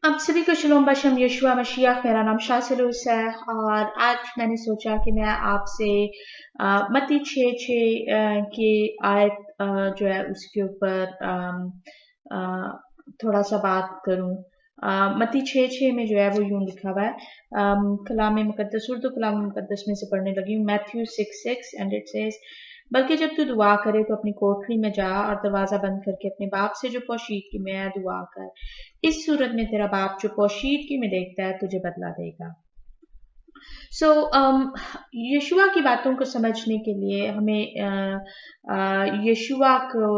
आप सभी को शलोम बशम यशुआ मसीह। मेरा नाम शासिल है और आज मैंने सोचा कि मैं आपसे मत्ती 6:6 की आयत जो है उसके ऊपर थोड़ा सा बात करूं। मत्ती 6:6 में जो है वो यूं लिखा हुआ है, कलाम मुकद्दस उर्दू कलाम मुकद्दस में से पढ़ने लगी हूँ। मैथ्यू 6:6 एंड इट सेज, बल्कि जब तू दुआ करे तो अपनी कोठरी में जा और दरवाजा बंद करके अपने बाप से जो पोशीदगी में है दुआ कर। इस सूरत में तेरा बाप जो पोशीदगी में देखता है तुझे बदला देगा। यशुआ की बातों को समझने के लिए हमें यशुआ को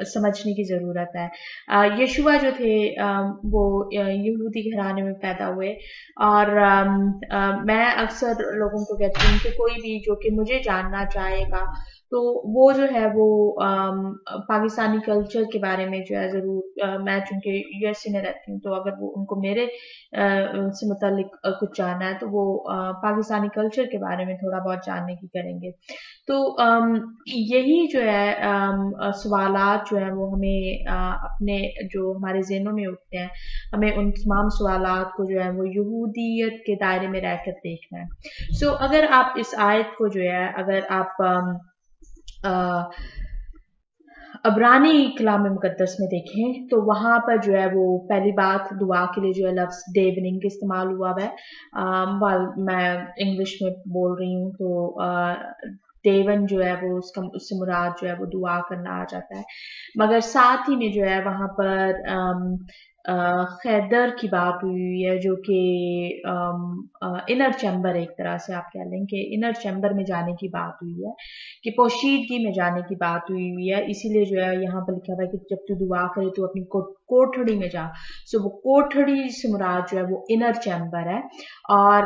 समझने की जरूरत है। यशुआ जो थे वो यहूदी घराने में पैदा हुए और मैं अक्सर लोगों को कहती हूँ कि कोई भी जो कि मुझे जानना चाहेगा तो वो जो है वो पाकिस्तानी कल्चर के बारे में जो है जरूर, मैं चूंकि यूएसए में रहती हूँ तो अगर वो उनको मेरे से मुतालिक कुछ जानना है तो वो पाकिस्तानी कल्चर के बारे में थोड़ा बहुत जानने की करेंगे। तो यही जो है सवालात जो है वो हमें अपने जो हमारे ज़हनों में उठते हैं, हमें उन तमाम सवालात को जो है वो यहूदियत के दायरे में रहकर देखना है। अगर आप इस आयत को जो है अगर आप अबरानी कलाम मुकद्दस में देखें तो वहां पर जो है वो पहली बात दुआ के लिए जो है लफ्ज डेवनिंग इस्तेमाल हुआ है। मैं इंग्लिश में बोल रही हूँ तो देवन जो है वो उससे मुराद जो है वो दुआ करना आ जाता है, मगर साथ ही में जो है वहां पर खैदर की बात हुई है जो कि इनर चैम्बर, एक तरह से आप कह लें कि इनर चैम्बर में जाने की बात हुई है, कि पोशीदगी में जाने की बात हुई है। इसीलिए जो है यहाँ पर लिखा हुआ है कि जब तू दुआ करे तो अपनी कोठड़ी में जा। वो कोठड़ी से मुराद जो है वो इनर चैम्बर है। और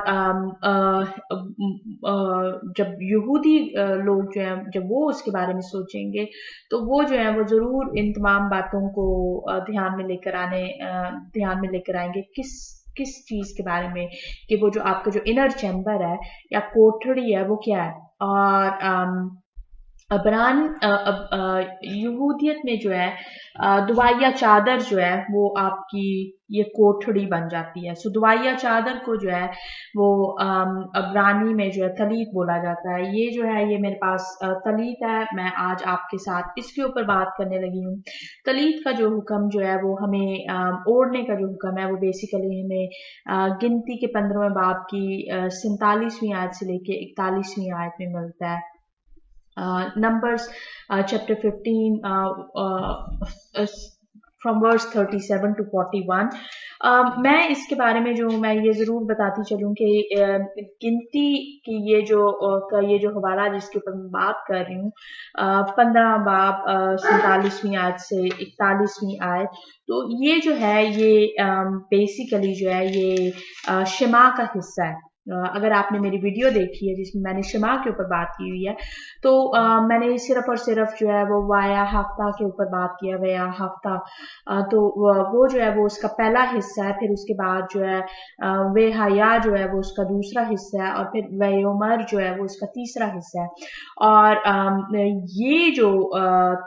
जब यहूदी लोग जो है जब वो उसके बारे में सोचेंगे तो वो जो है वो जरूर इन तमाम बातों को ध्यान में लेकर आएंगे। किस चीज के बारे में, कि वो जो आपका जो इनर चैम्बर है या कोठड़ी है वो क्या है। और यहूदियत में जो है दुआइया चादर जो है वो आपकी ये कोठड़ी बन जाती है। दुआइया चादर को जो है वो अबरानी में जो है तलीत बोला जाता है। ये जो है ये मेरे पास तलीत है, मैं आज आपके साथ इसके ऊपर बात करने लगी हूँ। तलीत का जो हुक्म जो है वो हमें ओढ़ने का जो हुक्म है वो बेसिकली हमें गिनती के 15वें बाब की 47वीं आयत से लेके 41वीं आयत में मिलता है। Numbers chapter 15 from verse 37 to 41। मैं इसके बारे में मैं ये जरूर बताती चलूं कि गिनती की ये जो हवाला जिसके ऊपर मैं बात कर रही हूँ, 15 बाब 47वीं आयत से 41वीं आयत, तो ये जो है ये बेसिकली जो है ये शिमा का हिस्सा है। अगर आपने मेरी वीडियो देखी है जिसमें मैंने शिमा के ऊपर बात की हुई है तो मैंने सिर्फ और सिर्फ जो है वो वाया हफ्ता के ऊपर बात किया, वाया हफ्ता। तो वो जो है वो उसका पहला हिस्सा है, फिर उसके बाद जो है वे हया जो है वो उसका दूसरा हिस्सा है, और फिर वयोमर जो है वो उसका तीसरा हिस्सा है। और ये जो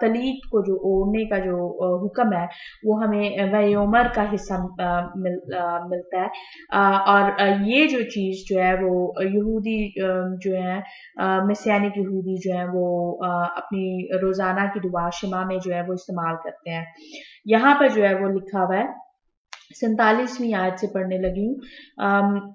तलीत को जो ओढ़ने का जो हुक्म है वो हमें वयोमर का हिस्सा मिलता है। और ये जो चीज जो है वो यहूदी जो है मसीहानिक यहूदी जो है वो अपनी रोजाना की दुआ शिमा में जो है वो इस्तेमाल करते हैं। यहाँ पर जो है वो लिखा हुआ है, 47वीं आयत से पढ़ने लगी हूँ।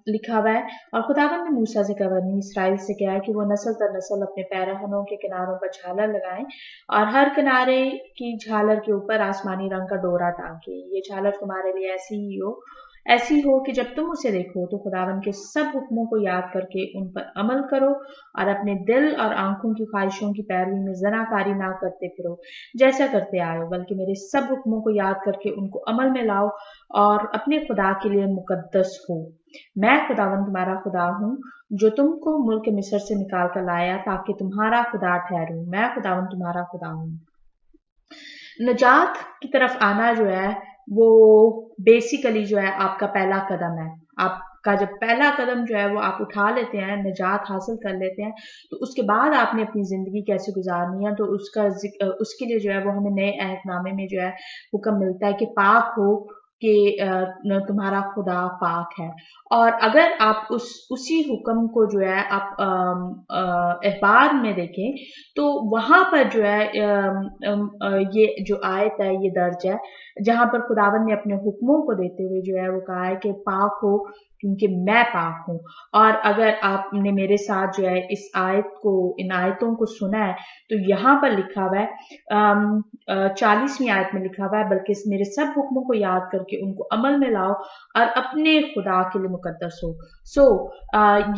लिखा हुआ है, और खुदावंद ने मूसा से कहा, बनी इसराइल से कहा कि वो नस्ल दर नस्ल अपने पैराहनों के किनारों पर झालर लगाएं और हर किनारे की झालर के ऊपर आसमानी रंग का डोरा टांगे। ये झालर तुम्हारे लिए ऐसी हो कि जब तुम उसे देखो तो खुदावन के सब हुक्मों को याद करके उन पर अमल करो और अपने दिल और आंखों की ख्वाहिशों की पैरवी में जनाकारी ना करते फिरो जैसा करते आए हो, बल्कि मेरे सब हुक्मों को याद करके उनको अमल में लाओ और अपने खुदा के लिए मुकद्दस हो। मैं खुदावन तुम्हारा खुदा हूँ जो तुमको मुल्क मिस्र से निकाल कर लाया ताकि तुम्हारा खुदा ठहरूं। मैं खुदावन तुम्हारा खुदा हूँ। नजात की तरफ आना जो है वो बेसिकली जो है आपका पहला कदम है। आपका जब पहला कदम जो है वो आप उठा लेते हैं, निजात हासिल कर लेते हैं, तो उसके बाद आपने अपनी जिंदगी कैसे गुजारनी है तो उसके लिए जो है वो हमें नए अहदनामे में जो है हुक्म मिलता है कि पाक हो, कि तुम्हारा खुदा पाक है। और अगर आप उसी हुक्म को जो है आप अखबार में देखें तो वहां पर जो है ये जो आयत है ये दर्ज है जहां पर खुदावन ने अपने हुक्मों को देते हुए जो है वो कहा है कि पाक हो क्योंकि मैं पाक हूँ। और अगर आपने मेरे साथ जो है इन आयतों को सुना है तो यहाँ पर लिखा हुआ है 40वीं आयत में लिखा हुआ है, बल्कि मेरे सब हुक्मों को याद करके उनको अमल में लाओ और अपने खुदा के लिए मुकद्दस हो।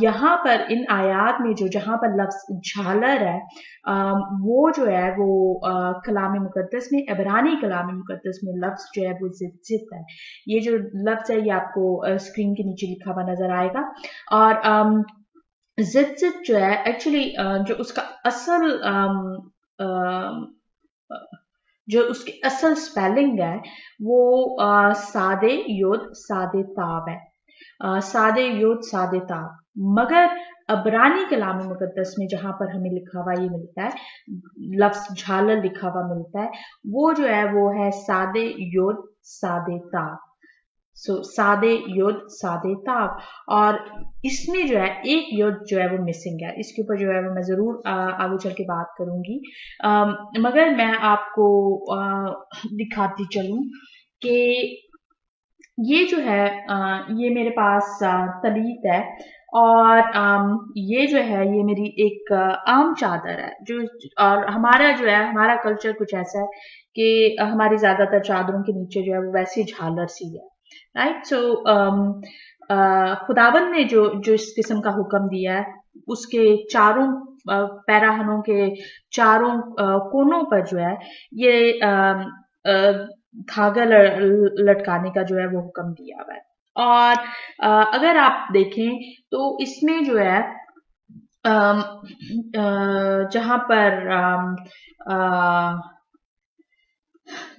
यहाँ पर इन आयात में जहाँ पर लफ्ज झालर है वो जो है वो कलाम मुकद्दस में, इब्रानी कलाम मुकद्दस में लफ्ज जो है वो ज़ित है। ये जो लफ्ज है ये आपको स्क्रीन के नीचे लिखा हुआ नजर आएगा। और ज़ित जो है एक्चुअली जो उसका उसकी असल स्पेलिंग है वो सादे योद सादे ताब है, सादे योद सादे ताब। मगर इब्रानी कलाम मुकद्दस में जहां पर हमें लिखा हुआ ये मिलता है, लफ्ज झालर लिखा हुआ मिलता है, वो जो है वो है सादे योद सादे ताब। सादे योद सादे ताब। और इसमें जो है एक योद जो है वो मिसिंग है। इसके ऊपर जो है वो मैं जरूर आगे चल के बात करूंगी, मगर मैं आपको दिखाती चलूं कि ये जो है ये मेरे पास तलीत है और ये जो है ये मेरी एक आम चादर है जो, और हमारा जो है हमारा कल्चर कुछ ऐसा है कि हमारी ज्यादातर चादरों के नीचे जो है वो वैसी झालर सी है, राइट। खुदावन ने जो इस किस्म का हुक्म दिया है उसके चारों पैराहनों के चारों कोनों पर जो है ये धागा लटकाने का जो है वो हुक्म दिया हुआ है। और अगर आप देखें तो इसमें जो है जहां पर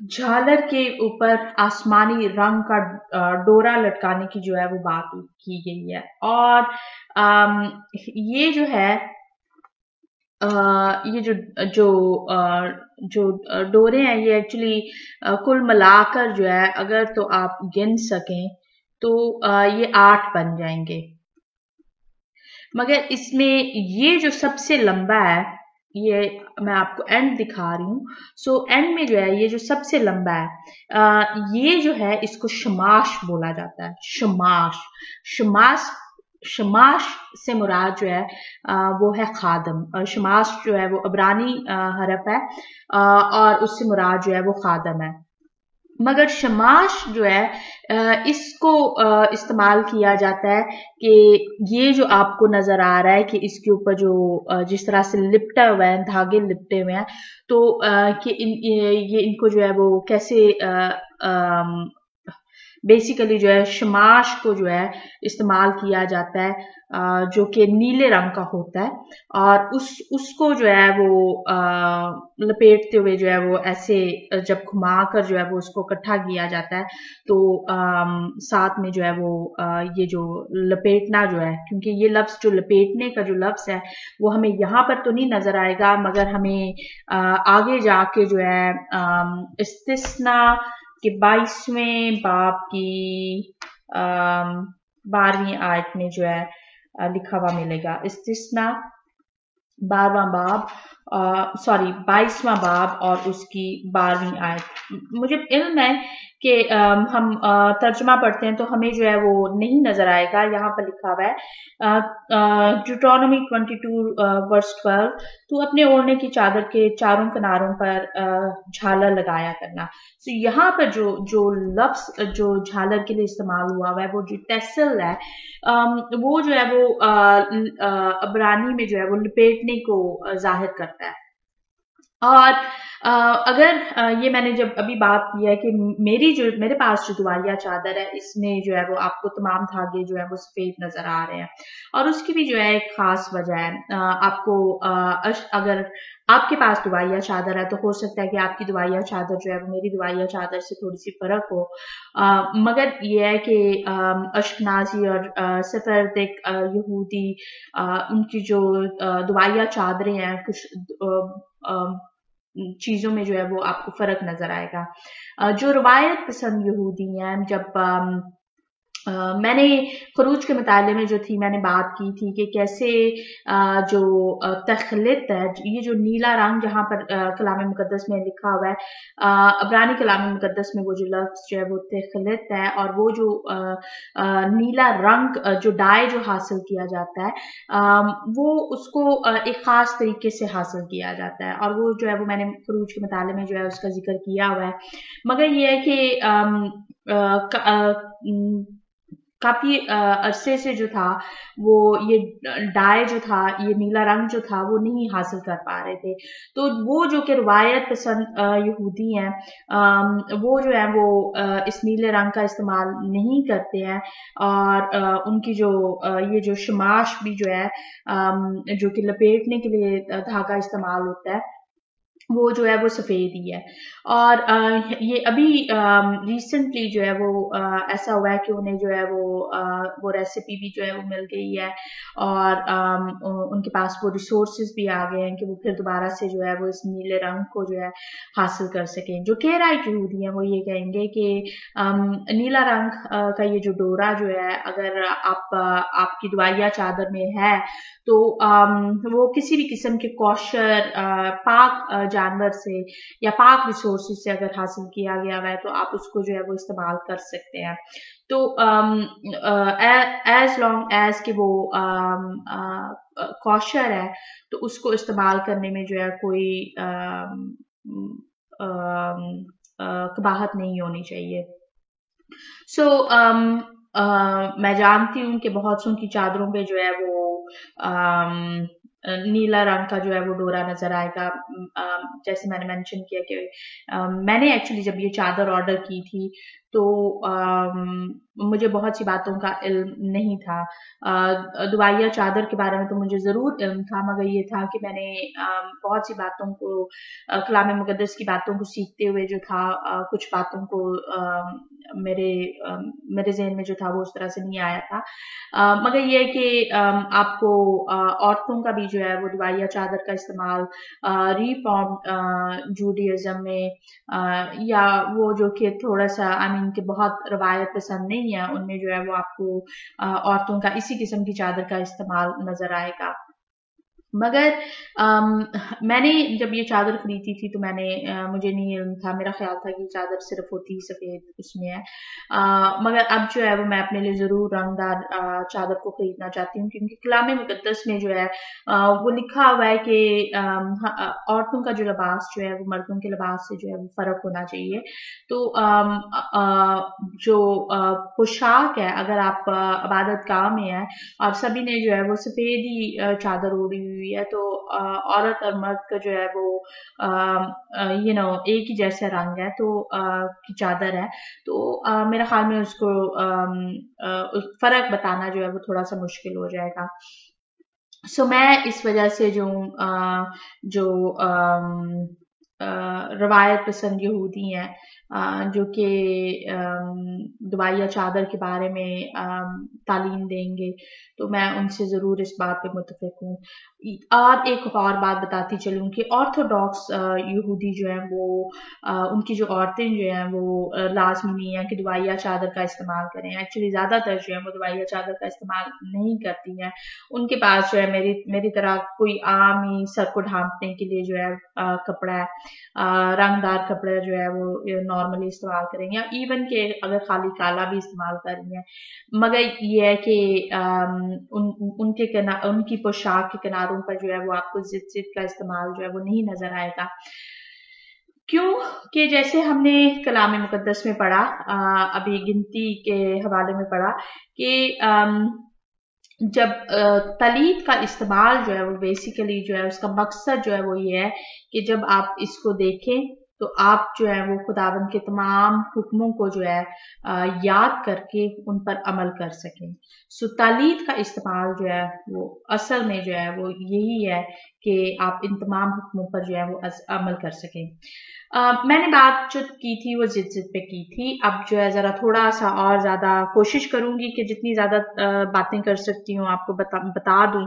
झालर के ऊपर आसमानी रंग का डोरा लटकाने की जो है वो बात की गई है। और ये जो है ये जो डोरे हैं ये एक्चुअली कुल मिलाकर जो है अगर तो आप गिन सकें तो ये 8 बन जाएंगे। मगर इसमें ये जो सबसे लंबा है ये मैं आपको एंड दिखा रही हूँ। एंड में जो है ये जो सबसे लंबा है ये जो है इसको शमाश बोला जाता है। शमाश से मुराद जो है वो है खादम, और शमाश जो है वो इब्रानी हरफ है और उससे मुराद जो है वो खादम है। मगर शमाश जो है इसको इस्तेमाल किया जाता है कि ये जो आपको नजर आ रहा है कि इसके ऊपर जो जिस तरह से लिपटा हुआ है, धागे लिपटे हुए हैं, तो कि ये इनको जो है वो कैसे बेसिकली जो है शमाश को जो है इस्तेमाल किया जाता है जो कि नीले रंग का होता है, और उसको जो है वो लपेटते हुए जो है वो ऐसे जब घुमाकर जो है वो उसको इकट्ठा किया जाता है तो साथ में जो है वो ये जो लपेटना जो है, क्योंकि ये लफ्ज जो लपेटने का जो लफ्ज है वो हमें यहाँ पर तो नहीं नजर आएगा, मगर हमें आगे जाके जो है इस्तिस्ना कि 22वें बाब की 12वीं आयत में जो है लिखा हुआ मिलेगा। इस्तिस्ना 22वां बाब और उसकी 12वीं आयत। मुझे इल्म है कि हम तर्जुमा पढ़ते हैं तो हमें जो है वो नहीं नजर आएगा। यहाँ पर लिखा हुआ है ड्यूटोनॉमी 22 वर्स 12, तू अपने ओढ़ने की चादर के चारों किनारों पर झालर लगाया करना। यहाँ पर जो लफ्ज जो झालर के लिए इस्तेमाल हुआ है वो जो टेसल है वो जो है वो इब्रानी में जो है वो लपेटने को जाहिर करता है। और अगर ये मैंने जब अभी बात की है कि मेरे पास जो दुआइया चादर है इसमें जो है वो आपको तमाम धागे जो है वो सफेद नजर आ रहे हैं, और उसकी भी जो है एक खास वजह है। आपको अगर आपके पास दुआइया चादर है तो हो सकता है कि आपकी दुआइया चादर जो है वो मेरी दुआइया चादर से थोड़ी सी फर्क हो, मगर ये है कि अशनाजी और सफरदिक यहूदी उनकी जो दुआइया चादरें हैं कुछ चीजों में जो है वो आपको फर्क नजर आएगा। जो रवायत पसंद यहूदी हैं, जब मैंने खरूज के मुताले में जो थी मैंने बात की थी कि कैसे जो तखलित है, ये जो नीला रंग जहां पर कलाम मुकद्दस में लिखा हुआ है, अब्रानी कलाम मुकद्दस में वो जो लफ्ज जो है वो तखलित है, और वो जो नीला रंग जो डाई जो हासिल किया जाता है वो उसको एक खास तरीके से हासिल किया जाता है, और वो जो है वो मैंने खरूज के मुताले में जो है उसका जिक्र किया हुआ है। मगर ये है कि काफी अरसे से जो था वो ये डाई जो था, ये नीला रंग जो था वो नहीं हासिल कर पा रहे थे। तो वो जो कि रवायत पसंद यहूदी हैं, वो जो है वो इस नीले रंग का इस्तेमाल नहीं करते हैं, और उनकी जो ये जो शमाश भी जो है जो कि लपेटने के लिए धागा इस्तेमाल होता है, वो जो है वो सफेद ही है। और ये अभी रिसेंटली जो है वो ऐसा हुआ है कि उन्हें जो है वो रेसिपी भी जो है वो मिल गई है, और उनके पास वो रिसोर्सेज भी आ गए हैं कि वो फिर दोबारा से जो है वो इस नीले रंग को जो है हासिल कर सकें। जो केराइट यहूदी हैं वो ये कहेंगे कि नीला रंग का ये जो डोरा जो है, अगर आपकी दुआइया चादर में है तो वो किसी भी किस्म के कौशर पाक जानवर से या पाक रिसोर्सेज से अगर हासिल किया गया है तो आप उसको जो है वो इस्तेमाल कर सकते हैं। तो एज लॉन्ग एज कि वो कौशर है तो उसको इस्तेमाल करने में जो है कोई कबाहत नहीं होनी चाहिए। मैं जानती हूँ कि बहुत सौ की चादरों पे जो है वो नीला रंग का जो है वो डोरा नजर आएगा। जैसे मैंने मेंशन किया कि मैंने एक्चुअली जब ये चादर ऑर्डर की थी तो मुझे बहुत सी बातों का इल्म नहीं था। दुआइया चादर के बारे में तो मुझे जरूर इल्म था, मगर ये था कि मैंने बहुत सी बातों को कलाम मुकद्दस की बातों को सीखते हुए जो था कुछ बातों को मेरे ज़हन में जो था वो उस तरह से नहीं आया था। मगर ये है कि आपको औरतों का भी जो है वो दुआइया चादर का इस्तेमाल रिफॉर्म जूडियज्म में या वो जो कि थोड़ा सा कि बहुत रवायत पसंद नहीं है, उनमें जो है वो आपको औरतों का इसी किस्म की चादर का इस्तेमाल नजर आएगा। मगर मैंने जब ये चादर खरीदी थी तो मुझे नहीं इल्म था, मेरा ख्याल था कि चादर सिर्फ होती ही सफेद उसमें है। मगर अब जो है वो मैं अपने लिए जरूर रंगदार चादर को खरीदना चाहती हूँ, क्योंकि कलाम मुकद्दस में जो है वो लिखा हुआ है कि औरतों का जो लिबास जो है वो मर्दों के लिबास से जो है वो फर्क होना चाहिए। तो जो पोशाक है, अगर आप इबादत गाह में है और सभी ने जो है वो सफेद ही चादर ओढ़ी हुई है, तो औरत और मर्द का जो है वो एक ही जैसा रंग है तो की चादर है, तो मेरे ख्याल में उसको फर्क बताना जो है वो थोड़ा सा मुश्किल हो जाएगा। मैं इस वजह से जो रवायत पसंद यहूदी हैं जो कि दुआइया चादर के बारे में तालीम देंगे, तो मैं उनसे ज़रूर इस बात पे मुत्तफ़िक हूँ। और एक और बात बताती चलूँ कि ऑर्थोडॉक्स यहूदी जो हैं वो उनकी जो औरतें जो हैं वो लाजमी नहीं है कि दुआइया चादर का इस्तेमाल करें। एक्चुअली ज़्यादातर जो है वो दुआइया चादर का इस्तेमाल नहीं करती हैं। उनके पास जो है मेरी तरह कोई आम ही सर को ढांपने के लिए जो है कपड़ा है, रंगदार कपड़ा जो है वो नॉर्मली इस्तेमाल करेंगे, या इवन के अगर खाली काला भी इस्तेमाल कर रही हैं। मगर ये है कि उनकी पोशाक के किनारों पर जो है वो आपको ज़ितज़ित का इस्तेमाल जो है वो नहीं नजर आएगा। क्यों कि जैसे हमने कलाम मुकद्दस में पढ़ा, अभी गिनती के हवाले में पढ़ा कि जब तलीत का इस्तेमाल जो है वो बेसिकली जो है उसका मकसद जो है वो ये है कि जब आप इसको देखें तो आप जो है वो खुदावंद के तमाम हुक्मों को जो है याद करके उन पर अमल कर सकें। तालीत का इस्तेमाल जो है वो असल में जो है वो यही है कि आप इन तमाम हुक्मों पर जो है वो अमल कर सकें। मैंने बात जो की थी वो ज़ितज़ित पे की थी। अब जो है जरा थोड़ा सा और ज्यादा कोशिश करूंगी कि जितनी ज्यादा बातें कर सकती हूँ आपको बता दूं,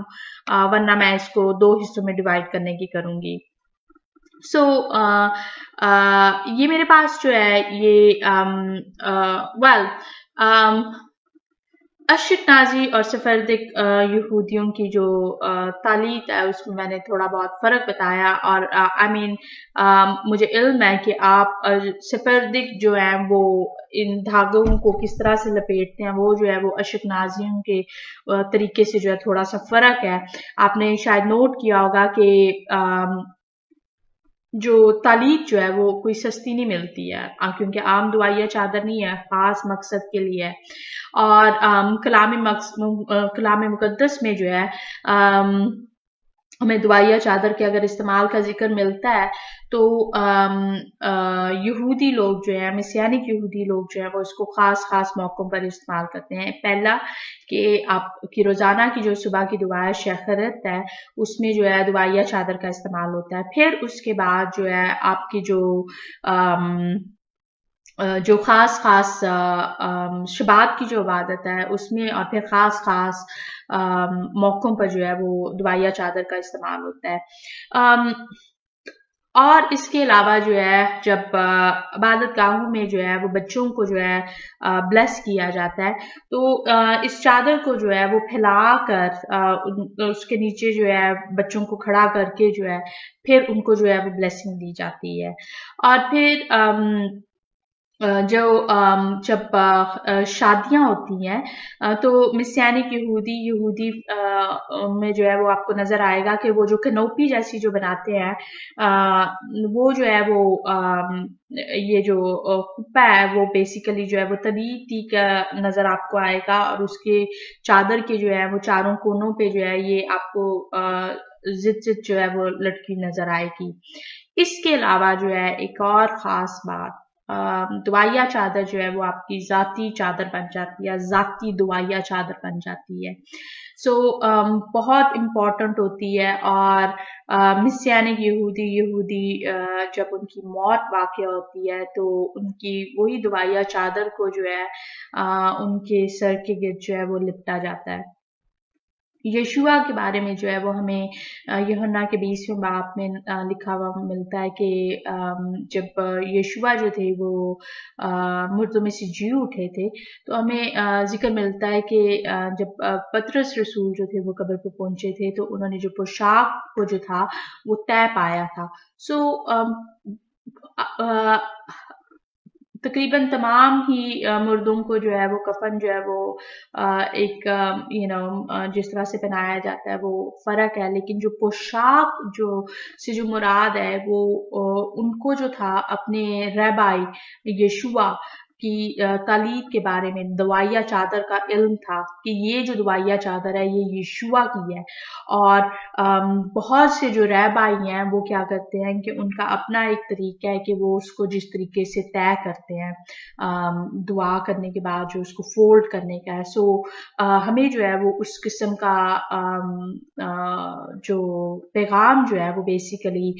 वरना मैं इसको 2 हिस्सों में डिवाइड करने की करूंगी। सो ये मेरे पास जो है ये वेल अशनाजी और सफरदिक यहूदियों की जो तालीत है उसमें मैंने थोड़ा बहुत फ़र्क बताया और मुझे इल्म है कि आप सफरदिक जो है वो इन धागों को किस तरह से लपेटते हैं, वो जो है वो अशनाजियों के तरीके से जो है थोड़ा सा फ़र्क है। आपने शायद नोट किया होगा कि जो तालीत जो है वो कोई सस्ती नहीं मिलती है, क्योंकि आम दुआइया चादर नहीं है, खास मकसद के लिए है। और कलाम मुकद्दस में जो है हमें दुआइया चादर के अगर इस्तेमाल का जिक्र मिलता है तो यहूदी लोग जो है, मिसियानिक यहूदी लोग जो है वो इसको खास मौकों पर इस्तेमाल करते हैं। पहला कि आपकी रोजाना की जो सुबह की दुआ शखरत है उसमें जो है दुआइया चादर का इस्तेमाल होता है। फिर उसके बाद जो है आपकी जो खास शबात की जो इबादत है उसमें और फिर खास मौकों पर जो है वो दुआइया चादर का इस्तेमाल होता है। और इसके अलावा जो है जब इबादत गाहों में जो है वो बच्चों को जो है ब्लेस किया जाता है तो इस चादर को जो है वो फैलाकर उसके नीचे जो है बच्चों को खड़ा करके जो है फिर उनको जो है वो ब्लेसिंग दी जाती है। और फिर जब शादियां होती हैं तो मिसियानिक यहूदी में जो है वो आपको नजर आएगा कि वो जो कनोपी जैसी जो बनाते हैं वो जो है वो ये जो कुप्पा है वो बेसिकली जो है वो तलीती का नजर आपको आएगा और उसके चादर के जो है वो चारों कोनों पे जो है ये आपको ज़ितज़ित जो है वो लटकी नजर आएगी। इसके अलावा जो है एक और खास बात, दुआइया चादर जो है वो आपकी जाती चादर बन जाती है, जाती दुआइया चादर बन जाती है। सो बहुत इम्पोर्टेंट होती है। और मिसियानिक यहूदी जब उनकी मौत वाक़या होती है तो उनकी वही दुआइया चादर को जो है उनके सर के गिर्द जो है वो लिपटा जाता है। यशुआ के बारे में जो है वो हमें यूहन्ना के 20वें बाब में लिखा हुआ मिलता है कि जब यशुआ जो थे वो मुर्दों में से जी उठे थे तो हमें जिक्र मिलता है कि जब पतरस रसूल जो थे वो कब्र पे पहुंचे थे तो उन्होंने जो पोशाक को जो था वो तय पाया था। सो तकरीबन तमाम ही मुर्दों को जो है वो कफन जो है वो एक जिस तरह से पहनाया जाता है वो फर्क है, लेकिन जो पोशाक से जो मुराद है वो उनको जो था अपने रबाई यशुआ की तालीत के बारे में दुआइया चादर का इल्म था कि ये जो दुआइया चादर है ये यशुआ की है। और बहुत से जो रबाई हैं वो क्या करते हैं कि उनका अपना एक तरीका है कि वो उसको जिस तरीके से तय करते हैं दुआ करने के बाद जो उसको फोल्ड करने का है। सो हमें जो है वो उस किस्म का जो पैगाम जो है वो बेसिकली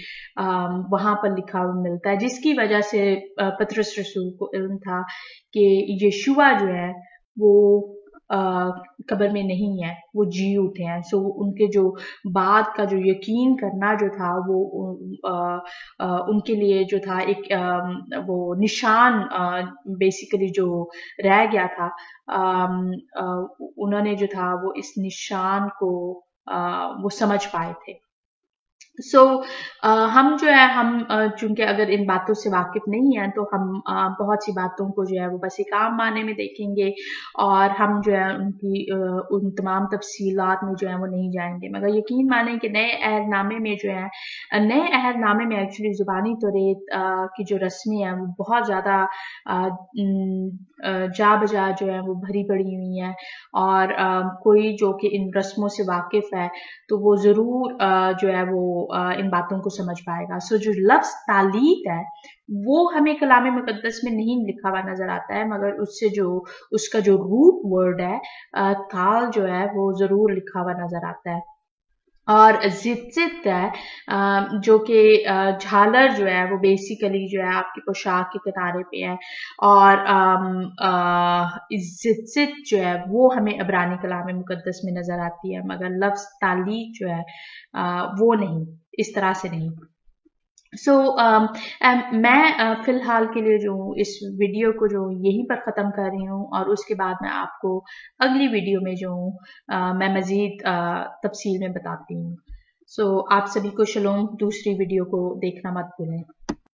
वहां पर लिखा हुआ मिलता है, जिसकी वजह से पतरस रसूल को इल्म था कि यशुआ जो है वो कब्र में नहीं है, वो जी उठे हैं। सो उनके जो बाद का जो यकीन करना जो था वो उनके लिए जो था एक वो निशान बेसिकली जो रह गया था, उन्होंने जो था वो इस निशान को वो समझ पाए थे। सो हम जो है हम चूंकि अगर इन बातों से वाकिफ नहीं है तो हम बहुत सी बातों को जो है वो बस एक आम माने में देखेंगे और हम जो है उनकी उन तमाम तफसीलात में जो है वो नहीं जाएंगे। मगर यकीन माने कि नए अहदनामे में जो है नए अहदनामे में एक्चुअली ज़ुबानी तौरेत की जो रस्में हैं वो बहुत ज़्यादा जा बजा जो है वो भरी पड़ी हुई हैं और कोई जो कि इन रस्मों से वाकिफ है तो वो ज़रूर जो है वो इन बातों को समझ पाएगा। सो जो लफ्ज़ तालीत है वो हमें कलाम मुकद्दस में नहीं लिखा हुआ नजर आता है, मगर उसका जो रूट वर्ड है ताल जो है वो जरूर लिखा हुआ नजर आता है। और ज़ितज़ित है जो कि झालर जो है वो बेसिकली जो है आपकी पोशाक के किनारे पे है और ज़ितज़ित जो है वो हमें इब्रानी कलाम मुकद्दस में नजर आती है, मगर लफ्ज़ तालीत जो है वो नहीं, इस तरह से नहीं। सो मैं फ़िलहाल के लिए जो इस वीडियो को जो यहीं पर ख़त्म कर रही हूँ, और उसके बाद मैं आपको अगली वीडियो में जो मैं मज़ीद तफसील में बताती हूँ। सो आप सभी को शलोम, दूसरी वीडियो को देखना मत भूलें।